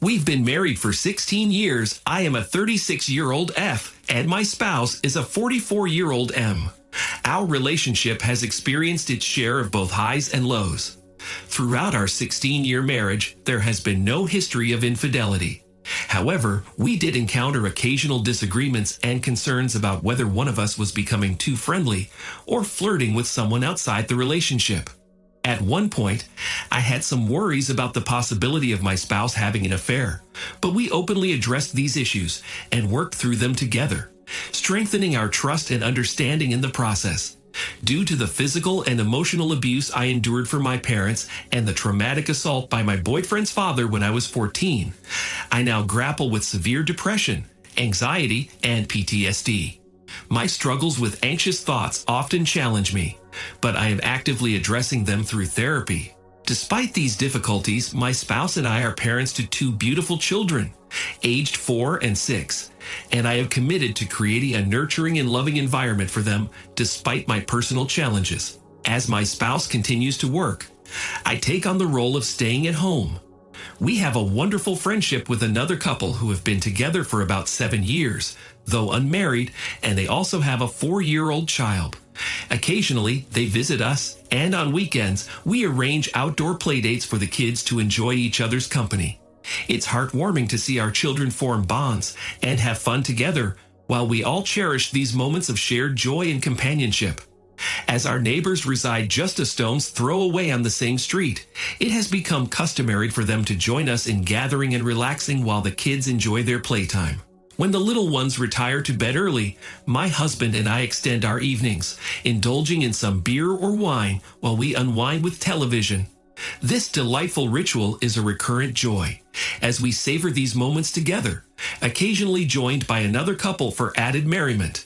We've been married for 16 years. I am a 36-year-old F, and my spouse is a 44-year-old M. Our relationship has experienced its share of both highs and lows. Throughout our 16-year marriage, there has been no history of infidelity. However, we did encounter occasional disagreements and concerns about whether one of us was becoming too friendly or flirting with someone outside the relationship. At one point, I had some worries about the possibility of my spouse having an affair, but we openly addressed these issues and worked through them together, strengthening our trust and understanding in the process. Due to the physical and emotional abuse I endured from my parents and the traumatic assault by my boyfriend's father when I was 14, I now grapple with severe depression, anxiety, and PTSD. My struggles with anxious thoughts often challenge me, but I am actively addressing them through therapy. Despite these difficulties, my spouse and I are parents to two beautiful children, aged 4 and 6, and I have committed to creating a nurturing and loving environment for them despite my personal challenges. As my spouse continues to work, I take on the role of staying at home. We have a wonderful friendship with another couple who have been together for about 7 years, though unmarried, and they also have a 4-year-old child. Occasionally, they visit us, and on weekends, we arrange outdoor playdates for the kids to enjoy each other's company. It's heartwarming to see our children form bonds and have fun together, while we all cherish these moments of shared joy and companionship. As our neighbors reside just a stone's throw away on the same street, it has become customary for them to join us in gathering and relaxing while the kids enjoy their playtime. When the little ones retire to bed early, my husband and I extend our evenings, indulging in some beer or wine while we unwind with television. This delightful ritual is a recurrent joy, as we savor these moments together, occasionally joined by another couple for added merriment.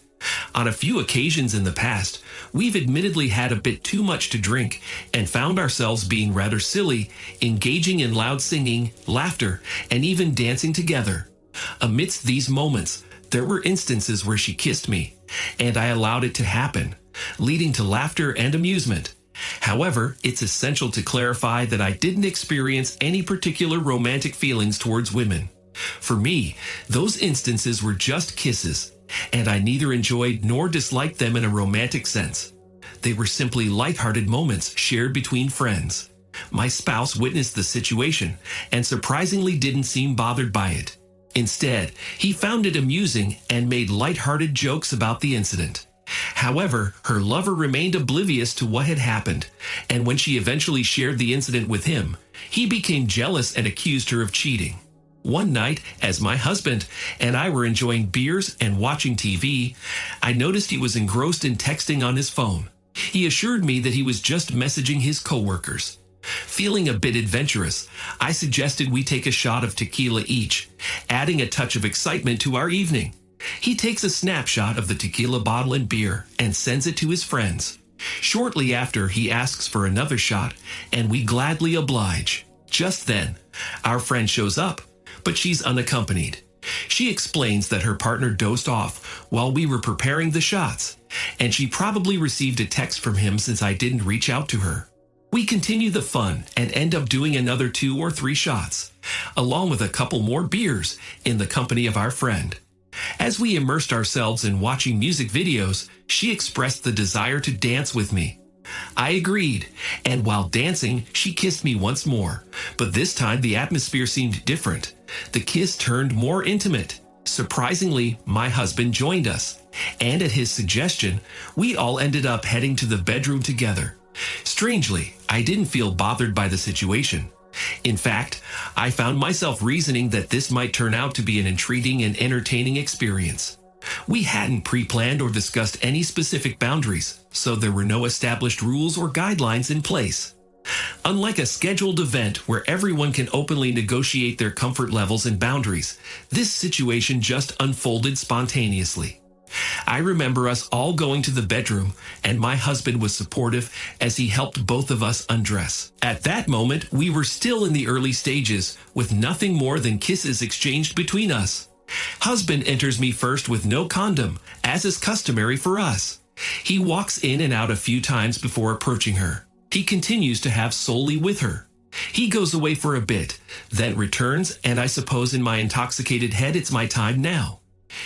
On a few occasions in the past, we've admittedly had a bit too much to drink and found ourselves being rather silly, engaging in loud singing, laughter, and even dancing together. Amidst these moments, there were instances where she kissed me, and I allowed it to happen, leading to laughter and amusement. However, it's essential to clarify that I didn't experience any particular romantic feelings towards women. For me, those instances were just kisses, and I neither enjoyed nor disliked them in a romantic sense. They were simply lighthearted moments shared between friends. My spouse witnessed the situation and surprisingly didn't seem bothered by it. Instead, he found it amusing and made lighthearted jokes about the incident. However, her lover remained oblivious to what had happened, and when she eventually shared the incident with him, he became jealous and accused her of cheating. One night, as my husband and I were enjoying beers and watching TV, I noticed he was engrossed in texting on his phone. He assured me that he was just messaging his coworkers. Feeling a bit adventurous, I suggested we take a shot of tequila each, adding a touch of excitement to our evening. He takes a snapshot of the tequila bottle and beer and sends it to his friends. Shortly after, he asks for another shot, and we gladly oblige. Just then, our friend shows up, but she's unaccompanied. She explains that her partner dozed off while we were preparing the shots, and she probably received a text from him since I didn't reach out to her. We continue the fun and end up doing another 2 or 3 shots, along with a couple more beers in the company of our friend. As we immersed ourselves in watching music videos, she expressed the desire to dance with me. I agreed, and while dancing, she kissed me once more, but this time the atmosphere seemed different. The kiss turned more intimate. Surprisingly, my husband joined us, and at his suggestion, we all ended up heading to the bedroom together. Strangely, I didn't feel bothered by the situation. In fact, I found myself reasoning that this might turn out to be an intriguing and entertaining experience. We hadn't pre-planned or discussed any specific boundaries, so there were no established rules or guidelines in place. Unlike a scheduled event where everyone can openly negotiate their comfort levels and boundaries, this situation just unfolded spontaneously. I remember us all going to the bedroom, and my husband was supportive as he helped both of us undress. At that moment, we were still in the early stages, with nothing more than kisses exchanged between us. Husband enters me first with no condom, as is customary for us. He walks in and out a few times before approaching her. He continues to have solely with her. He goes away for a bit, then returns, and I suppose in my intoxicated head it's my time now.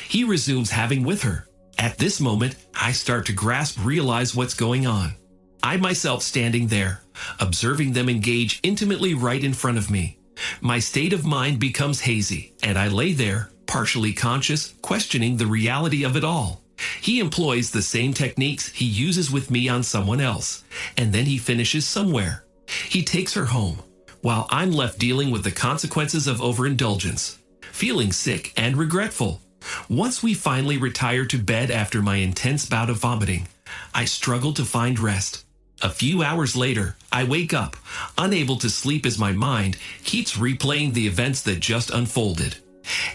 He resumes having with her. At this moment, I start to realize what's going on. I myself standing there, observing them engage intimately right in front of me. My state of mind becomes hazy, and I lay there, partially conscious, questioning the reality of it all. He employs the same techniques he uses with me on someone else, and then he finishes somewhere. He takes her home, while I'm left dealing with the consequences of overindulgence, feeling sick and regretful. Once we finally retire to bed after my intense bout of vomiting, I struggle to find rest. A few hours later, I wake up, unable to sleep as my mind keeps replaying the events that just unfolded.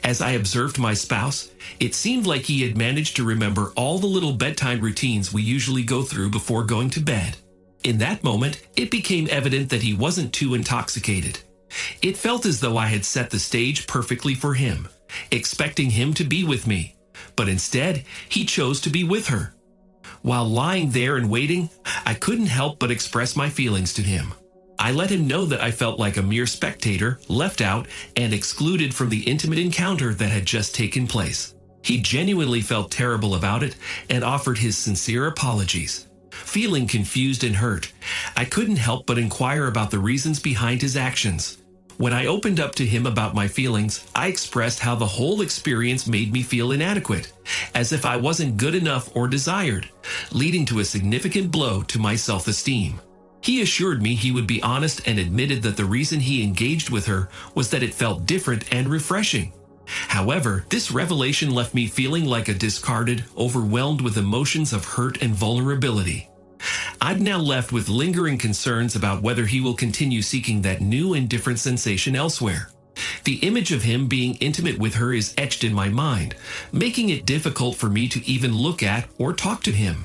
As I observed my spouse, it seemed like he had managed to remember all the little bedtime routines we usually go through before going to bed. In that moment, it became evident that he wasn't too intoxicated. It felt as though I had set the stage perfectly for him, expecting him to be with me, but instead, he chose to be with her. While lying there and waiting, I couldn't help but express my feelings to him. I let him know that I felt like a mere spectator, left out and excluded from the intimate encounter that had just taken place. He genuinely felt terrible about it and offered his sincere apologies. Feeling confused and hurt, I couldn't help but inquire about the reasons behind his actions. When I opened up to him about my feelings, I expressed how the whole experience made me feel inadequate, as if I wasn't good enough or desired, leading to a significant blow to my self-esteem. He assured me he would be honest and admitted that the reason he engaged with her was that it felt different and refreshing. However, this revelation left me feeling like a discarded, overwhelmed with emotions of hurt and vulnerability. I'm now left with lingering concerns about whether he will continue seeking that new and different sensation elsewhere. The image of him being intimate with her is etched in my mind, making it difficult for me to even look at or talk to him.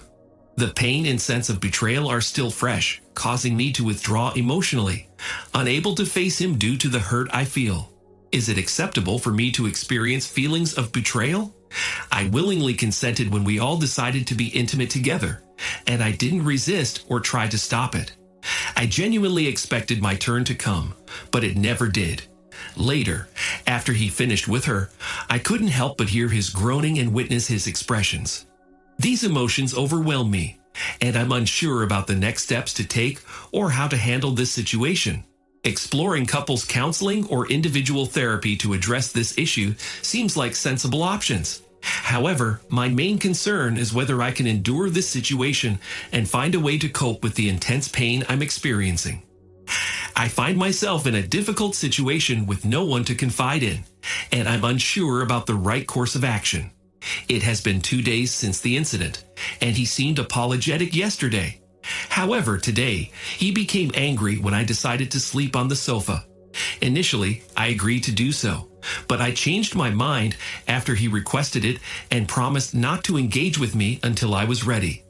The pain and sense of betrayal are still fresh, causing me to withdraw emotionally, unable to face him due to the hurt I feel. Is it acceptable for me to experience feelings of betrayal? I willingly consented when we all decided to be intimate together, and I didn't resist or try to stop it. I genuinely expected my turn to come, but it never did. Later, after he finished with her, I couldn't help but hear his groaning and witness his expressions. These emotions overwhelm me, and I'm unsure about the next steps to take or how to handle this situation. Exploring couples counseling or individual therapy to address this issue seems like sensible options. However, my main concern is whether I can endure this situation and find a way to cope with the intense pain I'm experiencing. I find myself in a difficult situation with no one to confide in, and I'm unsure about the right course of action. It has been 2 days since the incident, and he seemed apologetic yesterday. However, today, he became angry when I decided to sleep on the sofa. Initially, I agreed to do so, but I changed my mind after he requested it and promised not to engage with me until I was ready.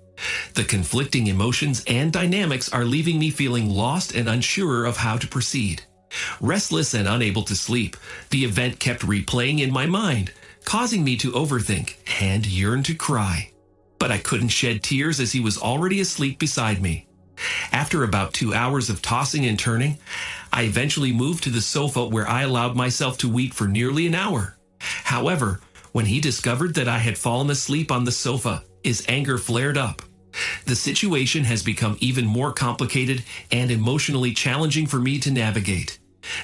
The conflicting emotions and dynamics are leaving me feeling lost and unsure of how to proceed. Restless and unable to sleep, the event kept replaying in my mind, causing me to overthink and yearn to cry. But I couldn't shed tears as he was already asleep beside me. After about 2 hours of tossing and turning, I eventually moved to the sofa where I allowed myself to weep for nearly an hour. However, when he discovered that I had fallen asleep on the sofa, his anger flared up. The situation has become even more complicated and emotionally challenging for me to navigate.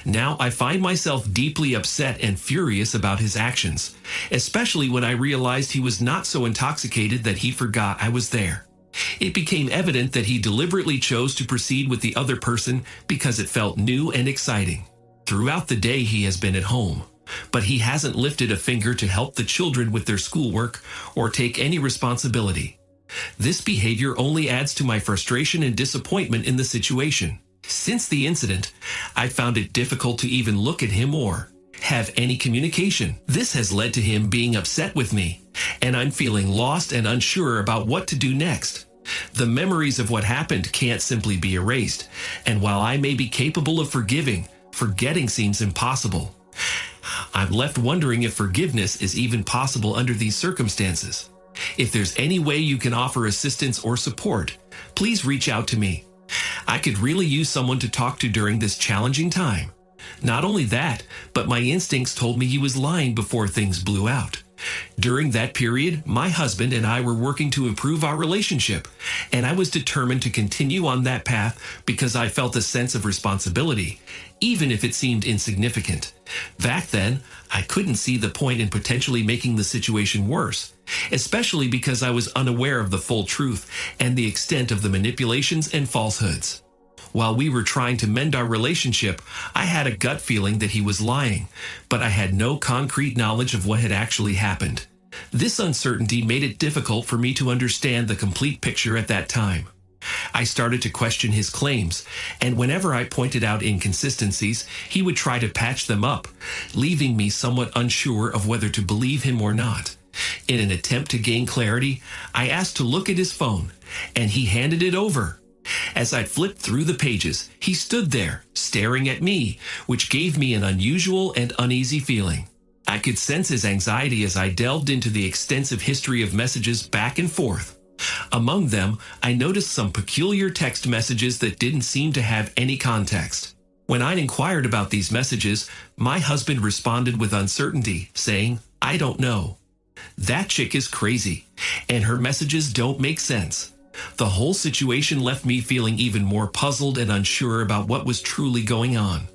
Now I find myself deeply upset and furious about his actions, especially when I realized he was not so intoxicated that he forgot I was there. It became evident that he deliberately chose to proceed with the other person because it felt new and exciting. Throughout the day he has been at home, but he hasn't lifted a finger to help the children with their schoolwork or take any responsibility. This behavior only adds to my frustration and disappointment in the situation. Since the incident, I found it difficult to even look at him or have any communication. This has led to him being upset with me, and I'm feeling lost and unsure about what to do next. The memories of what happened can't simply be erased, and while I may be capable of forgiving, forgetting seems impossible. I'm left wondering if forgiveness is even possible under these circumstances. If there's any way you can offer assistance or support, please reach out to me. I could really use someone to talk to during this challenging time. Not only that, but my instincts told me he was lying before things blew out. During that period, my husband and I were working to improve our relationship, and I was determined to continue on that path because I felt a sense of responsibility, even if it seemed insignificant. Back then, I couldn't see the point in potentially making the situation worse, especially because I was unaware of the full truth and the extent of the manipulations and falsehoods. While we were trying to mend our relationship, I had a gut feeling that he was lying, but I had no concrete knowledge of what had actually happened. This uncertainty made it difficult for me to understand the complete picture at that time. I started to question his claims, and whenever I pointed out inconsistencies, he would try to patch them up, leaving me somewhat unsure of whether to believe him or not. In an attempt to gain clarity, I asked to look at his phone, and he handed it over. As I flipped through the pages, he stood there, staring at me, which gave me an unusual and uneasy feeling. I could sense his anxiety as I delved into the extensive history of messages back and forth. Among them, I noticed some peculiar text messages that didn't seem to have any context. When I inquired about these messages, my husband responded with uncertainty, saying, "I don't know. That chick is crazy, and her messages don't make sense." The whole situation left me feeling even more puzzled and unsure about what was truly going on.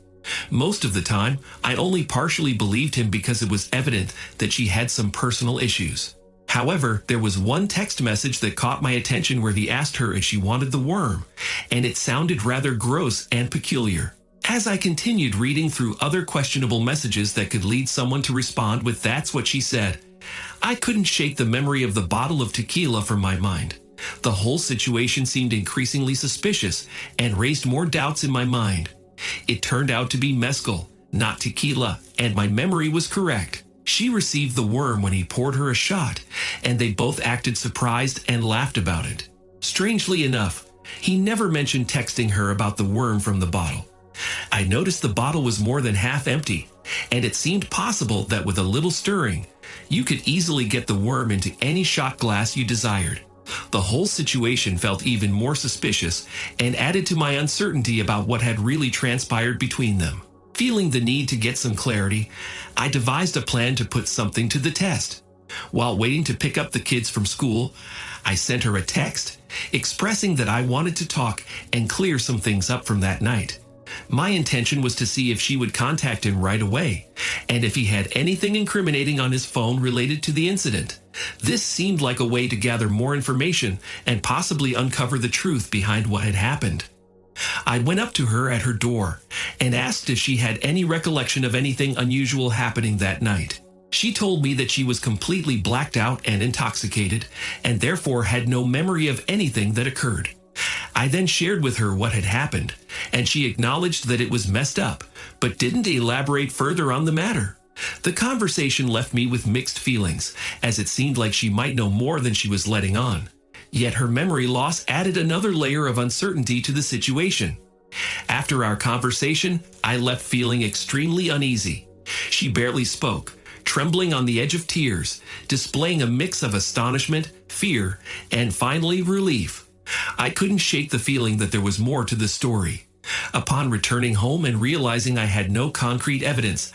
Most of the time, I only partially believed him because it was evident that she had some personal issues. However, there was one text message that caught my attention where he asked her if she wanted the worm, and it sounded rather gross and peculiar. As I continued reading through other questionable messages that could lead someone to respond with "that's what she said," I couldn't shake the memory of the bottle of tequila from my mind. The whole situation seemed increasingly suspicious and raised more doubts in my mind. It turned out to be mezcal, not tequila, and my memory was correct. She received the worm when he poured her a shot, and they both acted surprised and laughed about it. Strangely enough, he never mentioned texting her about the worm from the bottle. I noticed the bottle was more than half empty, and it seemed possible that with a little stirring, you could easily get the worm into any shot glass you desired. The whole situation felt even more suspicious and added to my uncertainty about what had really transpired between them. Feeling the need to get some clarity, I devised a plan to put something to the test. While waiting to pick up the kids from school, I sent her a text expressing that I wanted to talk and clear some things up from that night. My intention was to see if she would contact him right away, and if he had anything incriminating on his phone related to the incident. This seemed like a way to gather more information and possibly uncover the truth behind what had happened. I went up to her at her door and asked if she had any recollection of anything unusual happening that night. She told me that she was completely blacked out and intoxicated, and therefore had no memory of anything that occurred. I then shared with her what had happened, and she acknowledged that it was messed up, but didn't elaborate further on the matter. The conversation left me with mixed feelings, as it seemed like she might know more than she was letting on. Yet her memory loss added another layer of uncertainty to the situation. After our conversation, I left feeling extremely uneasy. She barely spoke, trembling on the edge of tears, displaying a mix of astonishment, fear, and finally relief. I couldn't shake the feeling that there was more to the story. Upon returning home and realizing I had no concrete evidence,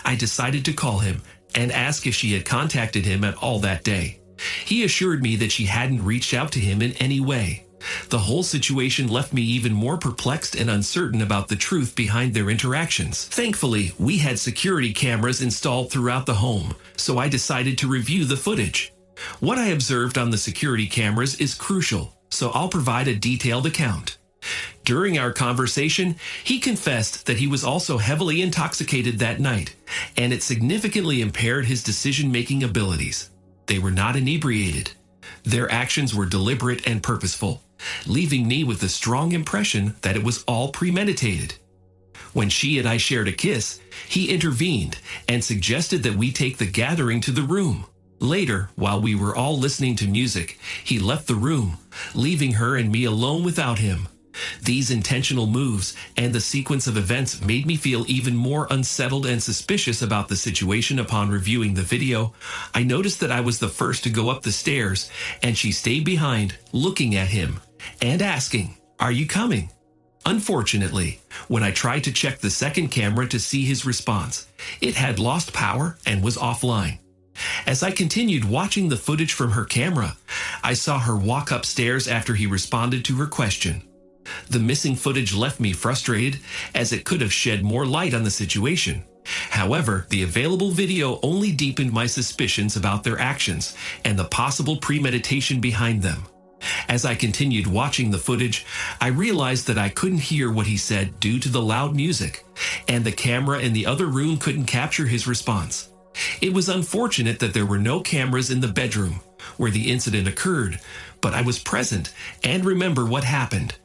I decided to call him and ask if she had contacted him at all that day. He assured me that she hadn't reached out to him in any way. The whole situation left me even more perplexed and uncertain about the truth behind their interactions. Thankfully, we had security cameras installed throughout the home, so I decided to review the footage. What I observed on the security cameras is crucial, so I'll provide a detailed account. During our conversation, he confessed that he was also heavily intoxicated that night, and it significantly impaired his decision-making abilities. They were not inebriated. Their actions were deliberate and purposeful, leaving me with a strong impression that it was all premeditated. When she and I shared a kiss, he intervened and suggested that we take the gathering to the room. Later, while we were all listening to music, he left the room, leaving her and me alone without him. These intentional moves and the sequence of events made me feel even more unsettled and suspicious about the situation. Upon reviewing the video, I noticed that I was the first to go up the stairs, and she stayed behind, looking at him and asking, "Are you coming?" Unfortunately, when I tried to check the second camera to see his response, it had lost power and was offline. As I continued watching the footage from her camera, I saw her walk upstairs after he responded to her question. The missing footage left me frustrated, as it could have shed more light on the situation. However, the available video only deepened my suspicions about their actions and the possible premeditation behind them. As I continued watching the footage, I realized that I couldn't hear what he said due to the loud music, and the camera in the other room couldn't capture his response. It was unfortunate that there were no cameras in the bedroom where the incident occurred, but I was present and remember what happened.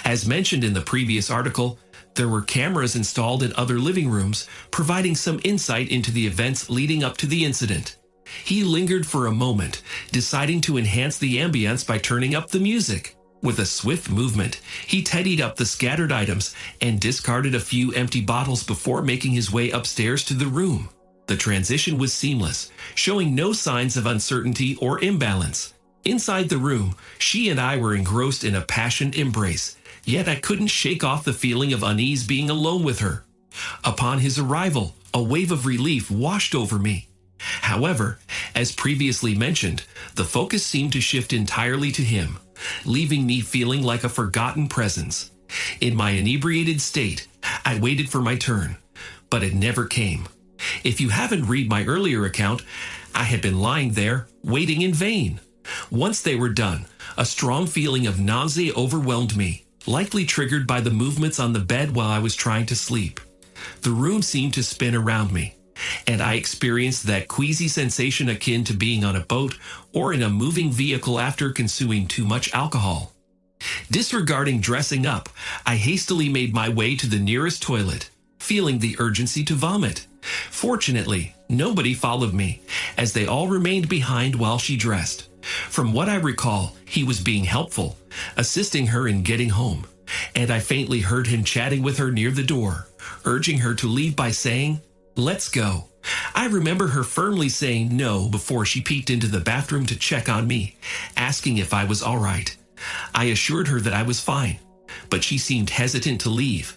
As mentioned in the previous article, there were cameras installed in other living rooms, providing some insight into the events leading up to the incident. He lingered for a moment, deciding to enhance the ambience by turning up the music. With a swift movement, he tidied up the scattered items and discarded a few empty bottles before making his way upstairs to the room. The transition was seamless, showing no signs of uncertainty or imbalance. Inside the room, she and I were engrossed in a passionate embrace, yet I couldn't shake off the feeling of unease being alone with her. Upon his arrival, a wave of relief washed over me. However, as previously mentioned, the focus seemed to shift entirely to him, leaving me feeling like a forgotten presence. In my inebriated state, I waited for my turn, but it never came. If you haven't read my earlier account, I had been lying there, waiting in vain. Once they were done, a strong feeling of nausea overwhelmed me, likely triggered by the movements on the bed while I was trying to sleep. The room seemed to spin around me, and I experienced that queasy sensation akin to being on a boat or in a moving vehicle after consuming too much alcohol. Disregarding dressing up, I hastily made my way to the nearest toilet, feeling the urgency to vomit. Fortunately, nobody followed me, as they all remained behind while she dressed. From what I recall, he was being helpful, assisting her in getting home, and I faintly heard him chatting with her near the door, urging her to leave by saying, "Let's go." I remember her firmly saying no before she peeked into the bathroom to check on me, asking if I was all right. I assured her that I was fine, but she seemed hesitant to leave.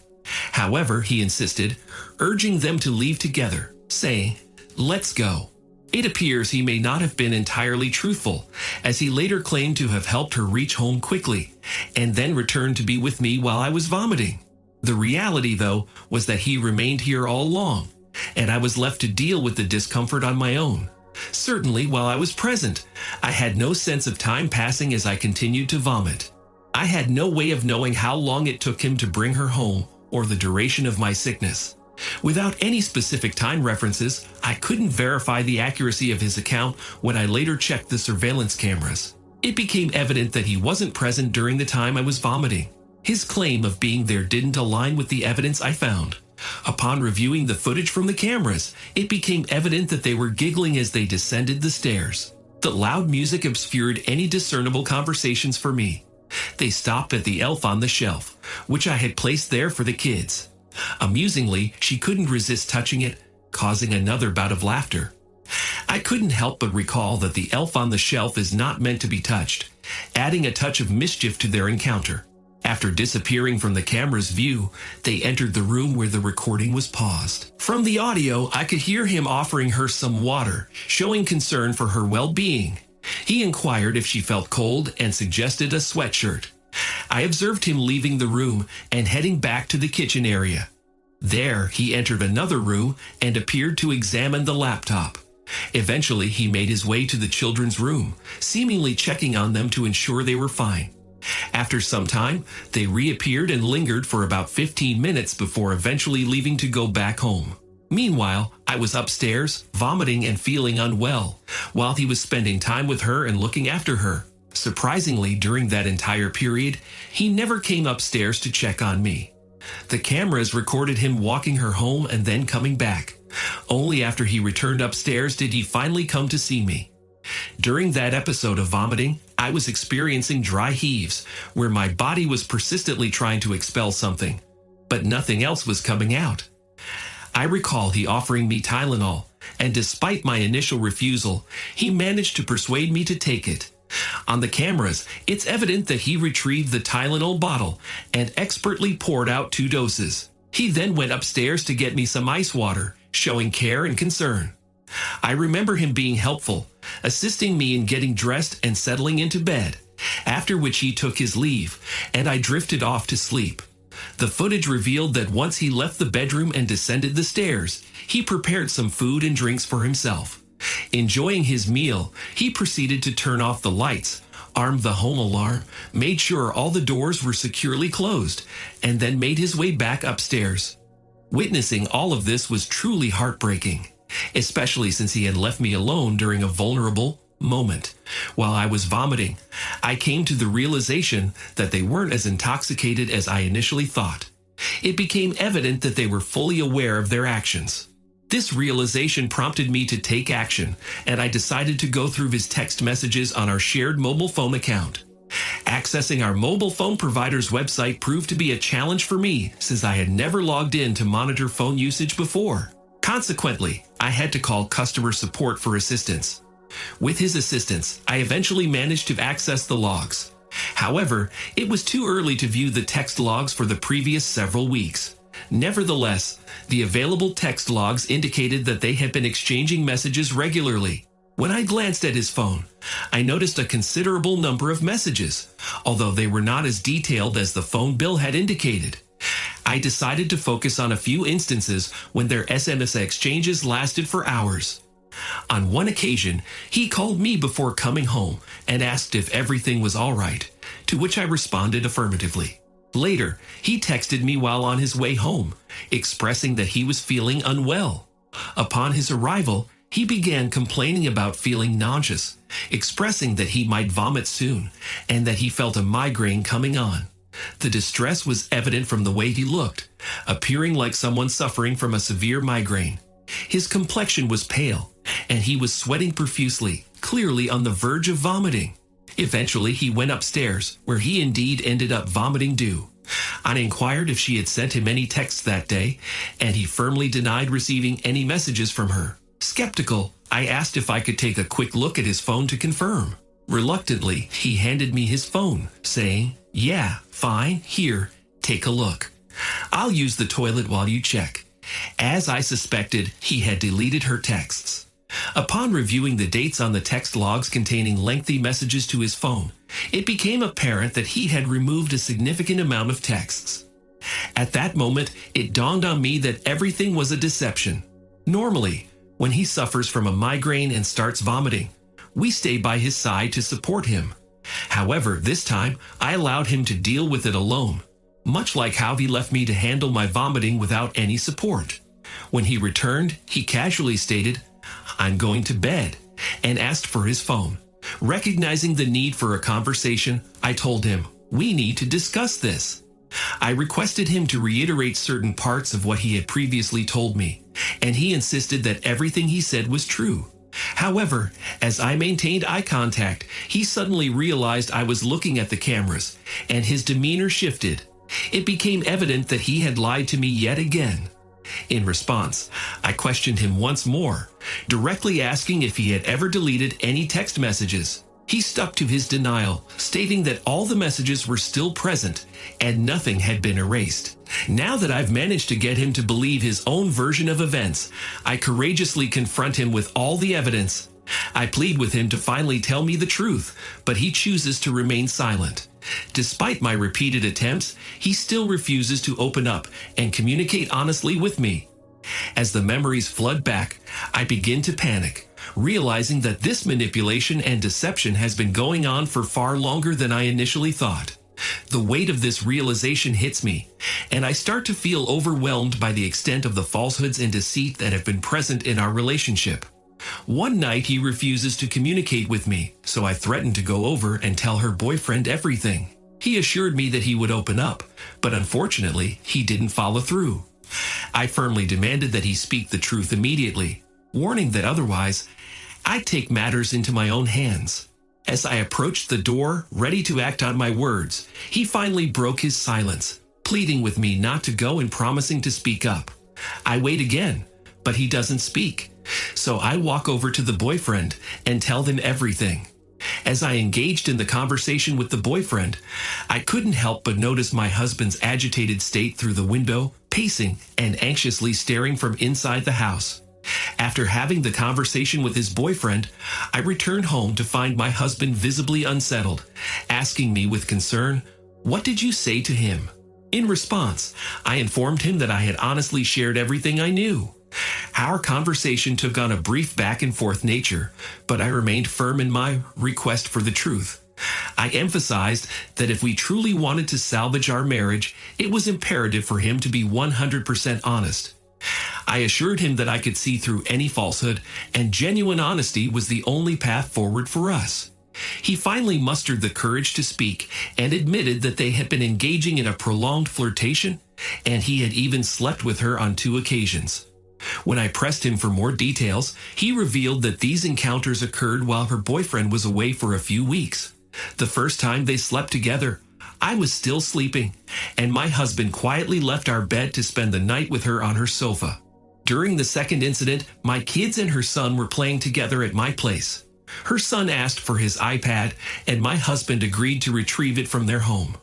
However, he insisted, urging them to leave together, saying, "Let's go." It appears he may not have been entirely truthful, as he later claimed to have helped her reach home quickly, and then returned to be with me while I was vomiting. The reality, though, was that he remained here all along, and I was left to deal with the discomfort on my own. Certainly, while I was present, I had no sense of time passing as I continued to vomit. I had no way of knowing how long it took him to bring her home or the duration of my sickness. Without any specific time references, I couldn't verify the accuracy of his account when I later checked the surveillance cameras. It became evident that he wasn't present during the time I was vomiting. His claim of being there didn't align with the evidence I found. Upon reviewing the footage from the cameras, it became evident that they were giggling as they descended the stairs. The loud music obscured any discernible conversations for me. They stopped at the elf on the shelf, which I had placed there for the kids. Amusingly, she couldn't resist touching it, causing another bout of laughter. I couldn't help but recall that the elf on the shelf is not meant to be touched, adding a touch of mischief to their encounter. After disappearing from the camera's view, they entered the room where the recording was paused. From the audio, I could hear him offering her some water, showing concern for her well-being. He inquired if she felt cold and suggested a sweatshirt. I observed him leaving the room and heading back to the kitchen area. There, he entered another room and appeared to examine the laptop. Eventually, he made his way to the children's room, seemingly checking on them to ensure they were fine. After some time, they reappeared and lingered for about 15 minutes before eventually leaving to go back home. Meanwhile, I was upstairs, vomiting and feeling unwell, while he was spending time with her and looking after her. Surprisingly, during that entire period, he never came upstairs to check on me. The cameras recorded him walking her home and then coming back. Only after he returned upstairs did he finally come to see me. During that episode of vomiting, I was experiencing dry heaves, where my body was persistently trying to expel something, but nothing else was coming out. I recall he offering me Tylenol, and despite my initial refusal, he managed to persuade me to take it. On the cameras, it's evident that he retrieved the Tylenol bottle and expertly poured out 2 doses. He then went upstairs to get me some ice water, showing care and concern. I remember him being helpful, assisting me in getting dressed and settling into bed, after which he took his leave, and I drifted off to sleep. The footage revealed that once he left the bedroom and descended the stairs, he prepared some food and drinks for himself. Enjoying his meal, he proceeded to turn off the lights, armed the home alarm, made sure all the doors were securely closed, and then made his way back upstairs. Witnessing all of this was truly heartbreaking, especially since he had left me alone during a vulnerable moment. While I was vomiting, I came to the realization that they weren't as intoxicated as I initially thought. It became evident that they were fully aware of their actions. This realization prompted me to take action, and I decided to go through his text messages on our shared mobile phone account. Accessing our mobile phone provider's website proved to be a challenge for me since I had never logged in to monitor phone usage before. Consequently, I had to call customer support for assistance. With his assistance, I eventually managed to access the logs. However, it was too early to view the text logs for the previous several weeks. Nevertheless, the available text logs indicated that they had been exchanging messages regularly. When I glanced at his phone, I noticed a considerable number of messages, although they were not as detailed as the phone bill had indicated. I decided to focus on a few instances when their SMS exchanges lasted for hours. On one occasion, he called me before coming home and asked if everything was all right, to which I responded affirmatively. Later, he texted me while on his way home, expressing that he was feeling unwell. Upon his arrival, he began complaining about feeling nauseous, expressing that he might vomit soon and that he felt a migraine coming on. The distress was evident from the way he looked, appearing like someone suffering from a severe migraine. His complexion was pale, and he was sweating profusely, clearly on the verge of vomiting. Eventually, he went upstairs, where he indeed ended up vomiting dew. I inquired if she had sent him any texts that day, and he firmly denied receiving any messages from her. Skeptical, I asked if I could take a quick look at his phone to confirm. Reluctantly, he handed me his phone, saying, "Yeah, fine, here, take a look. I'll use the toilet while you check." As I suspected, he had deleted her texts. Upon reviewing the dates on the text logs containing lengthy messages to his phone, it became apparent that he had removed a significant amount of texts. At that moment, it dawned on me that everything was a deception. Normally, when he suffers from a migraine and starts vomiting, we stay by his side to support him. However, this time, I allowed him to deal with it alone, much like how he left me to handle my vomiting without any support. When he returned, he casually stated, "I'm going to bed," and asked for his phone. Recognizing the need for a conversation, I told him, "We need to discuss this." I requested him to reiterate certain parts of what he had previously told me, and he insisted that everything he said was true. However, as I maintained eye contact, he suddenly realized I was looking at the cameras, and his demeanor shifted. It became evident that he had lied to me yet again. In response, I questioned him once more, directly asking if he had ever deleted any text messages. He stuck to his denial, stating that all the messages were still present and nothing had been erased. Now that I've managed to get him to believe his own version of events, I courageously confront him with all the evidence. I plead with him to finally tell me the truth, but he chooses to remain silent. Despite my repeated attempts, he still refuses to open up and communicate honestly with me. As the memories flood back, I begin to panic, realizing that this manipulation and deception has been going on for far longer than I initially thought. The weight of this realization hits me, and I start to feel overwhelmed by the extent of the falsehoods and deceit that have been present in our relationship. One night he refuses to communicate with me, so I threatened to go over and tell her boyfriend everything. He assured me that he would open up, but unfortunately, he didn't follow through. I firmly demanded that he speak the truth immediately, warning that otherwise, I'd take matters into my own hands. As I approached the door, ready to act on my words, he finally broke his silence, pleading with me not to go and promising to speak up. I wait again, but he doesn't speak. So I walk over to the boyfriend and tell them everything. As I engaged in the conversation with the boyfriend, I couldn't help but notice my husband's agitated state through the window, pacing and anxiously staring from inside the house. After having the conversation with his boyfriend, I returned home to find my husband visibly unsettled, asking me with concern, "What did you say to him?" In response, I informed him that I had honestly shared everything I knew. Our conversation took on a brief back and forth nature, but I remained firm in my request for the truth. I emphasized that if we truly wanted to salvage our marriage, it was imperative for him to be 100% honest. I assured him that I could see through any falsehood, and genuine honesty was the only path forward for us. He finally mustered the courage to speak and admitted that they had been engaging in a prolonged flirtation, and he had even slept with her on 2 occasions. When I pressed him for more details, he revealed that these encounters occurred while her boyfriend was away for a few weeks. The first time they slept together, I was still sleeping, and my husband quietly left our bed to spend the night with her on her sofa. During the second incident, my kids and her son were playing together at my place. Her son asked for his iPad, and my husband agreed to retrieve it from their home.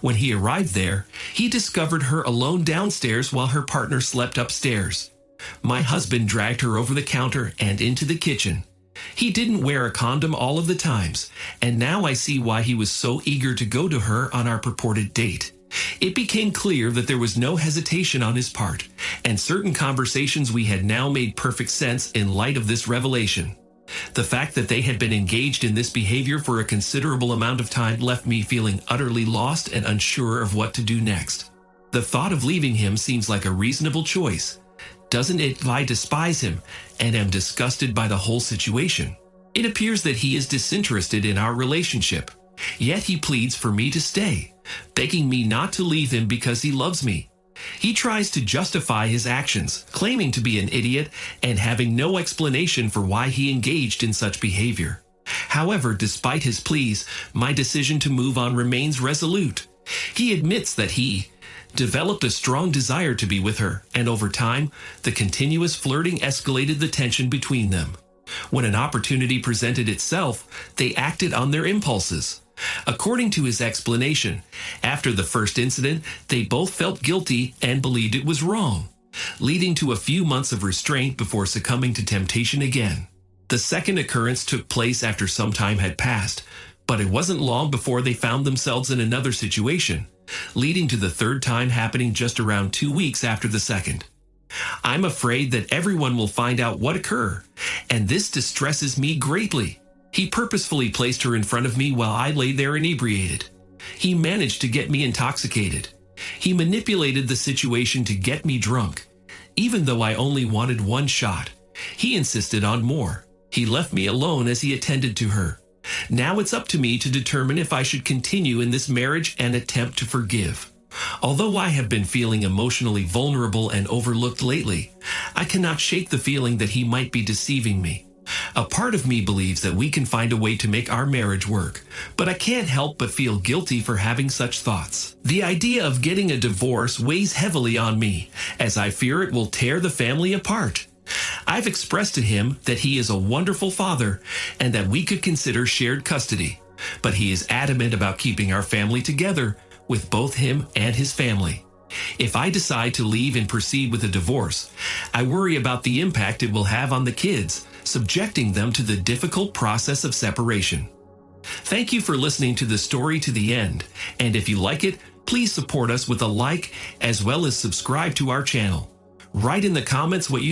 When he arrived there, he discovered her alone downstairs while her partner slept upstairs. My husband dragged her over the counter and into the kitchen. He didn't wear a condom all of the times, and now I see why he was so eager to go to her on our purported date. It became clear that there was no hesitation on his part, and certain conversations we had now made perfect sense in light of this revelation. The fact that they had been engaged in this behavior for a considerable amount of time left me feeling utterly lost and unsure of what to do next. The thought of leaving him seems like a reasonable choice. Doesn't it if I despise him and am disgusted by the whole situation? It appears that he is disinterested in our relationship, yet he pleads for me to stay, begging me not to leave him because he loves me. He tries to justify his actions, claiming to be an idiot and having no explanation for why he engaged in such behavior. However, despite his pleas, my decision to move on remains resolute. He admits that he developed a strong desire to be with her, and over time, the continuous flirting escalated the tension between them. When an opportunity presented itself, they acted on their impulses. According to his explanation, after the first incident, they both felt guilty and believed it was wrong, leading to a few months of restraint before succumbing to temptation again. The second occurrence took place after some time had passed, but it wasn't long before they found themselves in another situation, leading to the third time happening just around 2 weeks after the second. I'm afraid that everyone will find out what occurred, and this distresses me greatly. He purposefully placed her in front of me while I lay there inebriated. He managed to get me intoxicated. He manipulated the situation to get me drunk. Even though I only wanted 1 shot, he insisted on more. He left me alone as he attended to her. Now it's up to me to determine if I should continue in this marriage and attempt to forgive. Although I have been feeling emotionally vulnerable and overlooked lately, I cannot shake the feeling that he might be deceiving me. A part of me believes that we can find a way to make our marriage work, but I can't help but feel guilty for having such thoughts. The idea of getting a divorce weighs heavily on me, as I fear it will tear the family apart. I've expressed to him that he is a wonderful father and that we could consider shared custody, but he is adamant about keeping our family together with both him and his family. If I decide to leave and proceed with a divorce, I worry about the impact it will have on the kids, subjecting them to the difficult process of separation. Thank you for listening to the story to the end, and if you like it, please support us with a like as well as subscribe to our channel. Write in the comments what you